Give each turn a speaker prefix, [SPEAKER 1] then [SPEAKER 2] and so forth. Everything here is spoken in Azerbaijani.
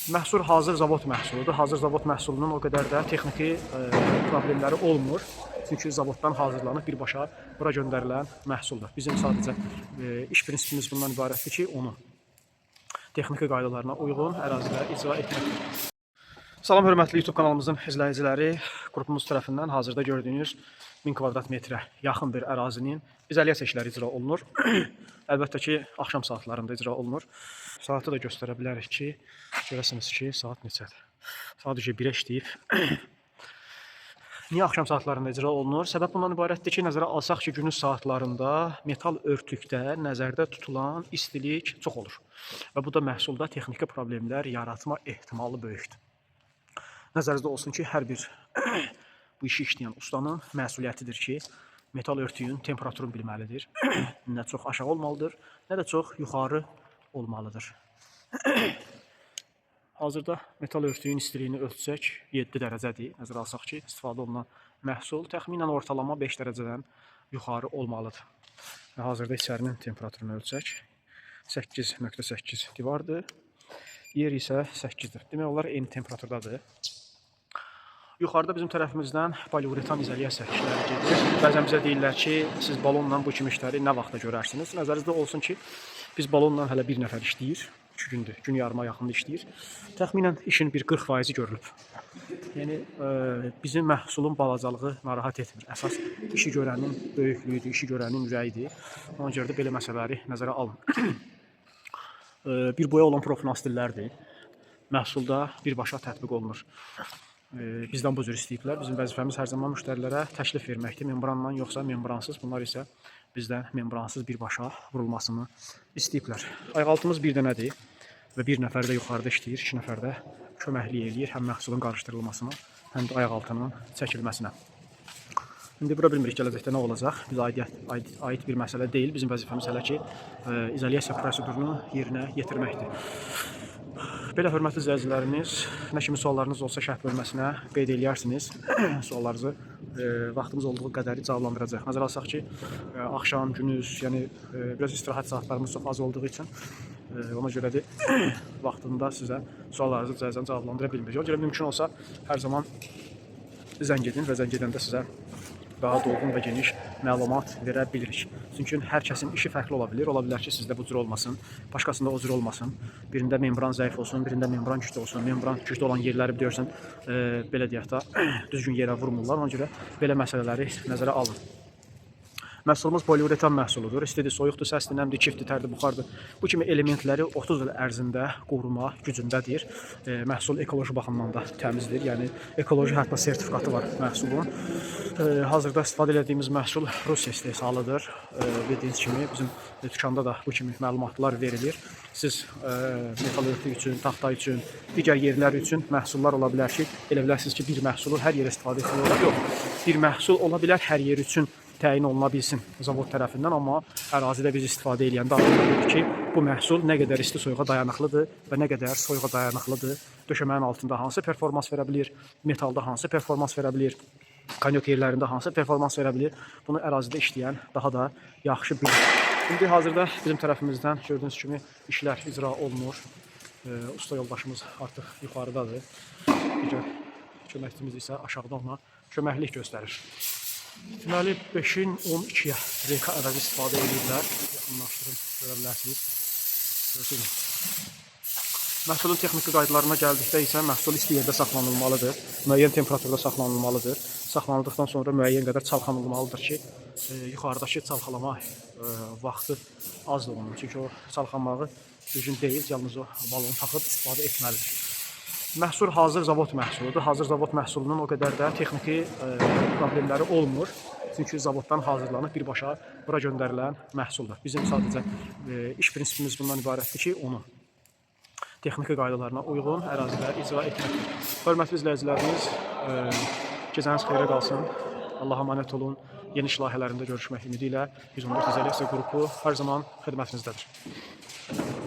[SPEAKER 1] Məhsul hazır zavod məhsuludur. Hazır zavod məhsulunun o qədər də texniki problemləri olmur. Çünki zavoddan hazırlanıb birbaşa bura göndərilən məhsuldur. Bizim sadəcə iş prinsipimiz bundan ibarətdir ki, onu texniki qaydalarına uyğun ərazidə icra etməkdir. Salam hörmətli YouTube kanalımızın izləyiciləri, qrupumuz tərəfindən hazırda gördüyünüz 1000 kvadrat metrə yaxın bir ərazinin izolyasiya işləri icra olunur. Əlbəttə ki, axşam saatlarında icra olunur. Saatı da göstərə bilərik ki, görəsiniz ki, saat neçədir. Sadəcə 1-ə işləyib. Niyə axşam saatlarında icra olunur? Səbəb bundan ibarətdir ki, nəzərə alsaq ki, günün saatlarında metal örtükdə nəzərdə tutulan istilik çox olur. Və bu da məhsulda texniki problemlər yaratma ehtimalı böyükdür. Nəzərinizdə olsun ki, hər bir bu işi işləyən ustanın məsuliyyətidir ki, metal örtüyün temperaturunu bilməlidir. Nə çox aşağı olmalıdır, nə də çox yuxarı olmalıdır. Hazırda metal örtüyün istiliyini ölçsək 7 dərəcədir. Nəzərə alsaq ki, istifadə olunan məhsul təxminən ortalama 5 dərəcədən yuxarı olmalıdır. Və hazırda içərinin temperaturunu ölçsək 8.8 divardır. Yer isə 8-dir. Demək olar eyni temperaturdadır. Yuxarıda bizim tərəfimizdən poliuretan izolyasiya işləri gedir. Bəzən bizə deyirlər ki, siz balonla bu kimi işləri nə vaxtda görərsiniz? Nəzərinizdə olsun ki, biz balonla hələ bir nəfər işləyir. 2 gündür, gün yarıma yaxında işləyir. Təxminən işin bir 40% görülüb. Yəni, bizim məhsulun balacalığı narahat etmir. Əsas işi görənin böyüklüyüdür, işi görənin ürəyidir. Ona görə də belə məsələləri nəzərə alın. Bir boya olan profilastillərdir. Məhsulda birbaşa tətbiq olunur. Bizdən bu cür istəyiblər. Bizim vəzifəmiz hər zaman müştərilərə təklif verməkdir. Membranla yoxsa membransız. Bunlar isə bizdən membransız birbaşa vurulmasını istəyiblər. Ayaqaltımız bir dənədir və bir nəfər də yuxarıda işləyir, 2 nəfər də köməklik eləyir həm məhsulun qarışdırılmasına, həm də ayaqaltının çəkilməsinə. İndi bura bilmirik gələcəkdə nə olacaq. Bizə aid bir məsələ deyil. Bizim vəzifəmiz hələ ki, izolyasiya prosedurunu yerinə yetirməkdir. Belə hörmətli izləyicilərimiz, nə kimi suallarınız olsa şərh bölməsinə qeyd eləyərsiniz. Suallarınızı vaxtımız olduğu qədəri cavablandıracaq. Nəzərə alsaq ki, axşam, günüz, yəni biraz istirahət saatlarımız çox az olduğu üçün ona görə də vaxtında sizə suallarınızı cavablandıra bilmirik. O görə mümkün olsa hər zaman zəng edin və zəng edəndə sizə daha dolğun və geniş məlumat verə bilirik. Çünki hər kəsin işi fərqli ola bilər. Ola bilər ki, sizdə bu cür olmasın, başqasında o cür olmasın. Birində membran zəif olsun, birində membran güclü olsun. Membran güclü olan yerləri bilirsən, belə deyək də, düzgün yerə vurmurlar. Ona görə belə məsələləri nəzərə alın. Məhsulumuz poliuretan məhsuludur. İstədi soyuqdur, səsdir, nəmdir, kifdir, tərdir, buxardır. Bu kimi elementləri 30 il ərzində qoruma gücündədir. Məhsul ekoloji baxımdan da təmizdir. Yəni, ekoloji hətta sertifikatı var məhsulun. Hazırda istifadə etdiyimiz məhsul Rusiya istehsalıdır. Bildiyiniz kimi, bizim dükanda da bu kimi məlumatlar verilir. Siz metal örtü üçün, taxta üçün, digər yerlər üçün məhsullar ola bilər ki, elə bilərsiniz ki, bir məhsulu hər yerə istifadə etmək olar. Yox, bir məhsul ola bilər hər yer üçün təyin oluna bilsin zavod tərəfindən, amma ərazidə biz istifadə edəndə anlayırıq ki, bu məhsul nə qədər isti soyuğa dayanıqlıdır və nə qədər soyuğa dayanıqlıdır, döşəmənin altında hansı performans verə bilir, metalda hansı performans verə bilir, kanyot yerlərində hansı performans verə bilir, bunu ərazidə işləyən daha da yaxşı bilir. İndi hazırda bizim tərəfimizdən gördüyünüz kimi işlər icra olunur. Usta yoldaşımız artıq yuxarıdadır. Digər köməkçimiz isə aşağıda ona köməklik göstərir. Deməli, 5-in 12-yə reka əvəzi istifadə edirlər. Yaxınlaşdırın, görə bilərsiniz. Görürsünüz. Məhsulun texniki qaydalarına gəldikdə isə məhsul isti yerdə saxlanılmalıdır. Müəyyən temperaturda saxlanılmalıdır. Saxlanıldıqdan sonra müəyyən qədər çalxanılmalıdır ki, yuxarıdakı çalxalama vaxtı az da olmalı. Çünki o çalxanmağı düzgün deyil, yalnız o balonu taxıb istifadə etməlidir. Məhsul hazır zavod məhsuludur. Hazır zavod məhsulunun o qədər də texniki problemləri olmur. Çünki zavoddan hazırlanıb birbaşa bura göndərilən məhsuldur. Bizim sadəcə iş prinsipimiz bundan ibarətdir ki, onu texniki qaydalarına uyğun ərazidə icra etməkdir. Hörmətli izləyicilərimiz, gecəniz xeyrə qalsın. Allah'a əmanət olun. Yeni iş layihələrində görüşmək ümidi ilə 114 izolyasiya qrupu hər zaman xidmətinizdədir.